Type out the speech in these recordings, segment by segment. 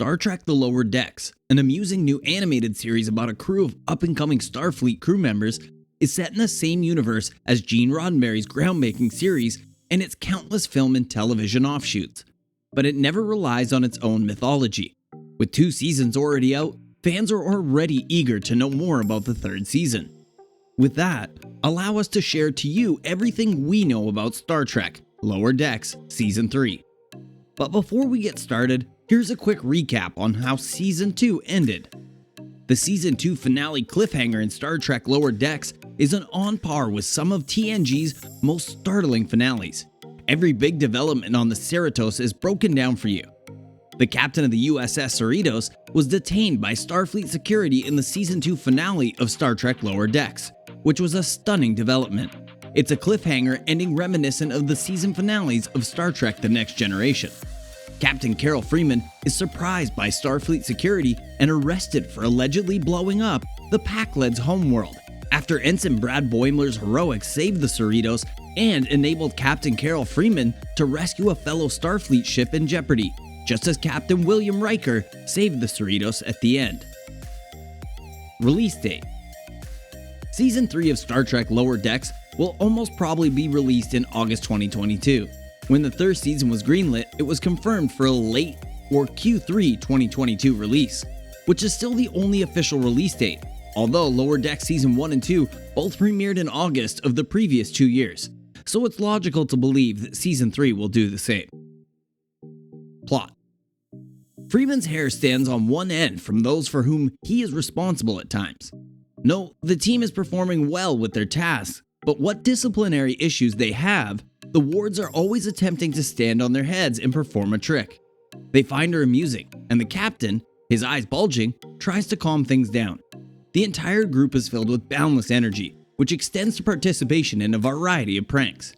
Star Trek The Lower Decks, an amusing new animated series about a crew of up-and-coming Starfleet crew members, is set in the same universe as Gene Roddenberry's groundbreaking series and its countless film and television offshoots. But it never relies on its own mythology. With 2 seasons already out, fans are already eager to know more about the 3rd season. With that, allow us to share to you everything we know about Star Trek Lower Decks Season 3. But before we get started, here's a quick recap on how Season 2 ended. The Season 2 finale cliffhanger in Star Trek Lower Decks is on par with some of TNG's most startling finales. Every big development on the Cerritos is broken down for you. The captain of the USS Cerritos was detained by Starfleet security in the Season 2 finale of Star Trek Lower Decks, which was a stunning development. It's a cliffhanger ending reminiscent of the season finales of Star Trek The Next Generation. Captain Carol Freeman is surprised by Starfleet security and arrested for allegedly blowing up the Packled's homeworld, after Ensign Brad Boimler's heroics saved the Cerritos and enabled Captain Carol Freeman to rescue a fellow Starfleet ship in jeopardy, just as Captain Will Riker saved the Cerritos at the end. Release date: Season 3 of Star Trek Lower Decks will almost probably be released in August 2022. When the 3rd season was greenlit, it was confirmed for a late or Q3 2022 release, which is still the only official release date, although Lower Decks Season 1 and 2 both premiered in August of the previous 2 years, so it's logical to believe that Season 3 will do the same. Plot: Freeman's hair stands on one end from those for whom he is responsible at times. No, the team is performing well with their tasks, but what disciplinary issues they have, the wards are always attempting to stand on their heads and perform a trick. They find her amusing, and the captain, his eyes bulging, tries to calm things down. The entire group is filled with boundless energy, which extends to participation in a variety of pranks.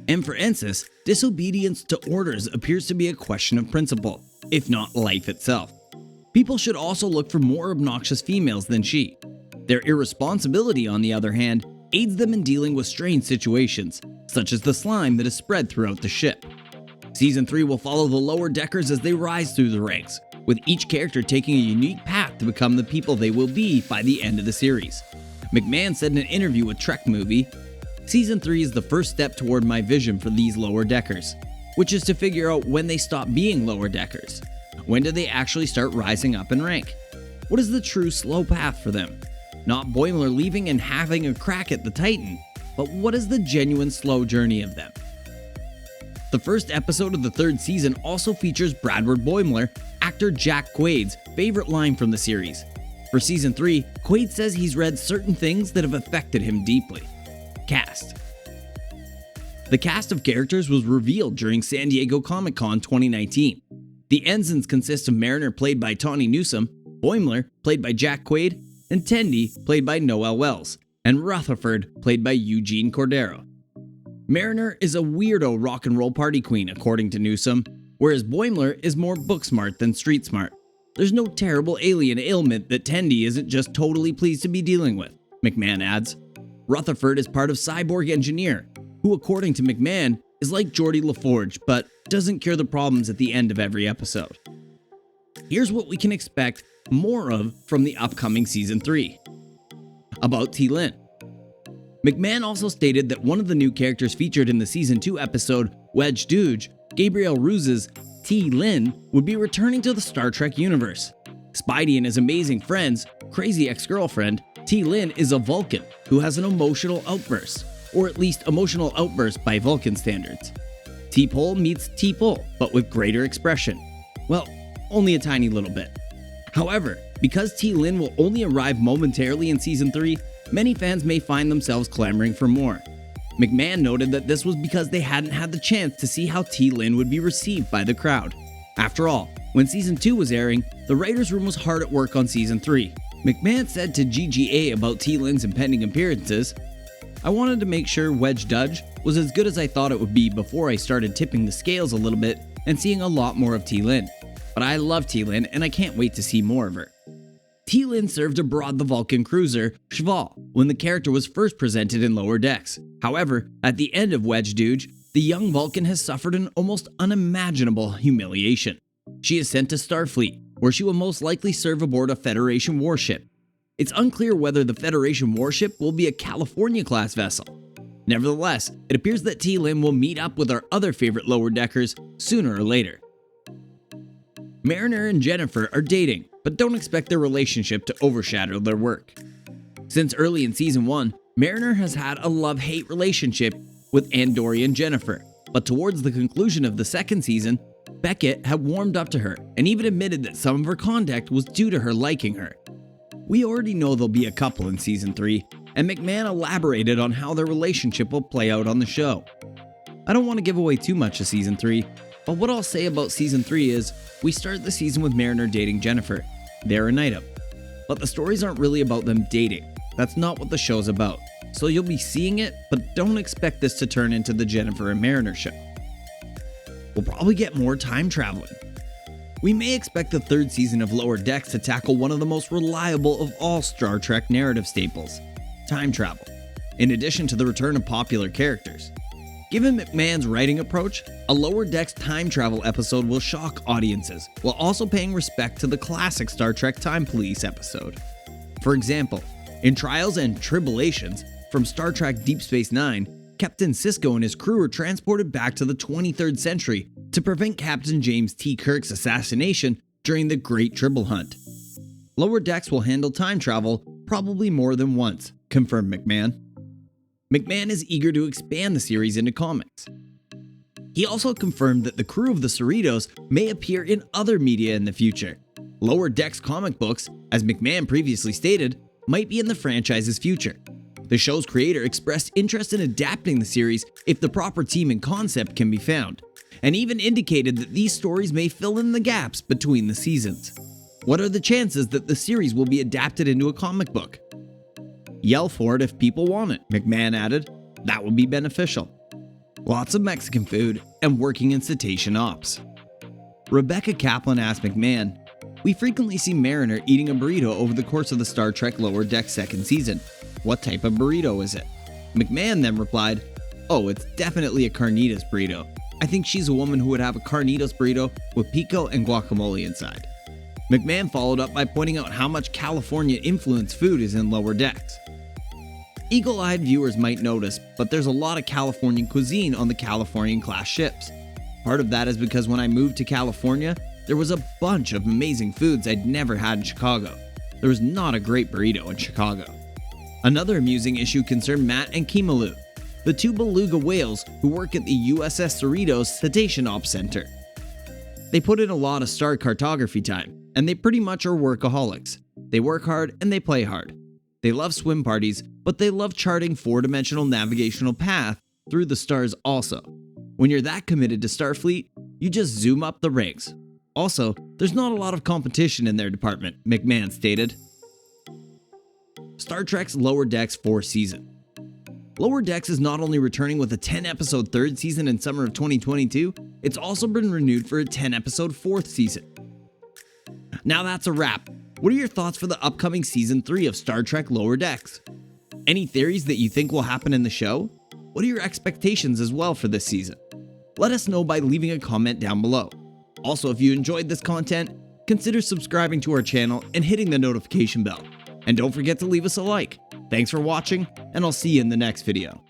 And for Ensis, disobedience to orders appears to be a question of principle, if not life itself. People should also look for more obnoxious females than she. Their irresponsibility, on the other hand, aids them in dealing with strange situations, such as the slime that is spread throughout the ship. Season 3 will follow the Lower Deckers as they rise through the ranks, with each character taking a unique path to become the people they will be by the end of the series. McMahon said in an interview with Trek Movie, "Season 3 is the first step toward my vision for these Lower Deckers, which is to figure out when they stop being Lower Deckers. When do they actually start rising up in rank? What is the true slow path for them? Not Boimler leaving and having a crack at the Titan, but what is the genuine slow journey of them?" The first episode of the 3rd season also features Bradward Boimler, actor Jack Quaid's favorite line from the series. For Season 3, Quaid says he's read certain things that have affected him deeply. Cast: The cast of characters was revealed during San Diego Comic-Con 2019. The ensigns consist of Mariner, played by Tawny Newsome, Boimler, played by Jack Quaid, and Tendi, played by Noel Wells, and Rutherford, played by Eugene Cordero. Mariner is a weirdo rock and roll party queen, according to Newsome, whereas Boimler is more book smart than street smart. There's no terrible alien ailment that Tendi isn't just totally pleased to be dealing with, McMahon adds. Rutherford is part of Cyborg Engineer, who according to McMahon is like Geordi LaForge, but doesn't cure the problems at the end of every episode. Here's what we can expect more of from the upcoming Season 3. About T'Lyn. McMahon also stated that one of the new characters featured in the Season 2 episode, Wedge Dooge, Gabriel Ruse's T'Lyn, would be returning to the Star Trek universe. Spidey and his amazing friend's crazy ex-girlfriend, T'Lyn, is a Vulcan who has an emotional outburst, or at least emotional outburst by Vulcan standards. T'Pol meets T'Pol, but with greater expression. Well, only a tiny little bit. However, because T'Lyn will only arrive momentarily in Season 3, many fans may find themselves clamoring for more. McMahon noted that this was because they hadn't had the chance to see how T'Lyn would be received by the crowd. After all, when Season 2 was airing, the writers' room was hard at work on Season 3. McMahon said to GGA about T'Lyn's impending appearances, "I wanted to make sure Wedge Dudge was as good as I thought it would be before I started tipping the scales a little bit and seeing a lot more of T'Lyn. But I love T'Lyn and I can't wait to see more of her." T'Lyn served aboard the Vulcan cruiser Shval when the character was first presented in Lower Decks. However, at the end of Wedge Dooge, the young Vulcan has suffered an almost unimaginable humiliation. She is sent to Starfleet, where she will most likely serve aboard a Federation warship. It's unclear whether the Federation warship will be a California-class vessel. Nevertheless, it appears that T-Lim will meet up with our other favorite lower deckers sooner or later. Mariner and Jennifer are dating, but don't expect their relationship to overshadow their work. Since early in Season 1, Mariner has had a love-hate relationship with Andorian Jennifer, but towards the conclusion of the second season, Beckett had warmed up to her and even admitted that some of her conduct was due to her liking her. We already know they'll be a couple in Season 3, and McMahon elaborated on how their relationship will play out on the show. I don't want to give away too much of Season 3, but what I'll say about Season 3 is, we start the season with Mariner dating Jennifer. They're a night out. But the stories aren't really about them dating. That's not what the show's about. So you'll be seeing it, but don't expect this to turn into the Jennifer and Mariner show. We'll probably get more time traveling. We may expect the third season of Lower Decks to tackle one of the most reliable of all Star Trek narrative staples, time travel, in addition to the return of popular characters. Given McMahon's writing approach, a Lower Decks time travel episode will shock audiences, while also paying respect to the classic Star Trek Time Police episode. For example, in Trials and Tribulations from Star Trek Deep Space Nine, Captain Sisko and his crew are transported back to the 23rd century to prevent Captain James T. Kirk's assassination during the Great Tribble Hunt. Lower Decks will handle time travel probably more than once, confirmed McMahon. McMahon is eager to expand the series into comics. He also confirmed that the crew of the Cerritos may appear in other media in the future. Lower Decks comic books, as McMahon previously stated, might be in the franchise's future. The show's creator expressed interest in adapting the series if the proper team and concept can be found, and even indicated that these stories may fill in the gaps between the seasons. What are the chances that the series will be adapted into a comic book? Yell for it if people want it, McMahon added. That would be beneficial. Lots of Mexican food and working in cetacean ops. Rebecca Kaplan asked McMahon, "We frequently see Mariner eating a burrito over the course of the Star Trek Lower Decks second season. What type of burrito is it?" McMahon then replied, "Oh, it's definitely a carnitas burrito. I think she's a woman who would have a carnitas burrito with pico and guacamole inside." McMahon followed up by pointing out how much California-influenced food is in Lower Decks. Eagle-eyed viewers might notice, but there's a lot of Californian cuisine on the Californian-class ships. Part of that is because when I moved to California, there was a bunch of amazing foods I'd never had in Chicago. There was not a great burrito in Chicago. Another amusing issue concerned Matt and Kimalu, the two beluga whales who work at the USS Cerritos Cetacean Ops Center. They put in a lot of star cartography time, and they pretty much are workaholics. They work hard and they play hard. They love swim parties, but they love charting four-dimensional navigational path through the stars also. When you're that committed to Starfleet, you just zoom up the ranks. Also, there's not a lot of competition in their department, McMahon stated. Star Trek's Lower Decks 4th season. Lower Decks is not only returning with a 10-episode 3rd season in summer of 2022, it's also been renewed for a 10-episode 4th season. Now that's a wrap. What are your thoughts for the upcoming Season 3 of Star Trek Lower Decks? Any theories that you think will happen in the show? What are your expectations as well for this season? Let us know by leaving a comment down below. Also, if you enjoyed this content, consider subscribing to our channel and hitting the notification bell. And don't forget to leave us a like. Thanks for watching, and I'll see you in the next video.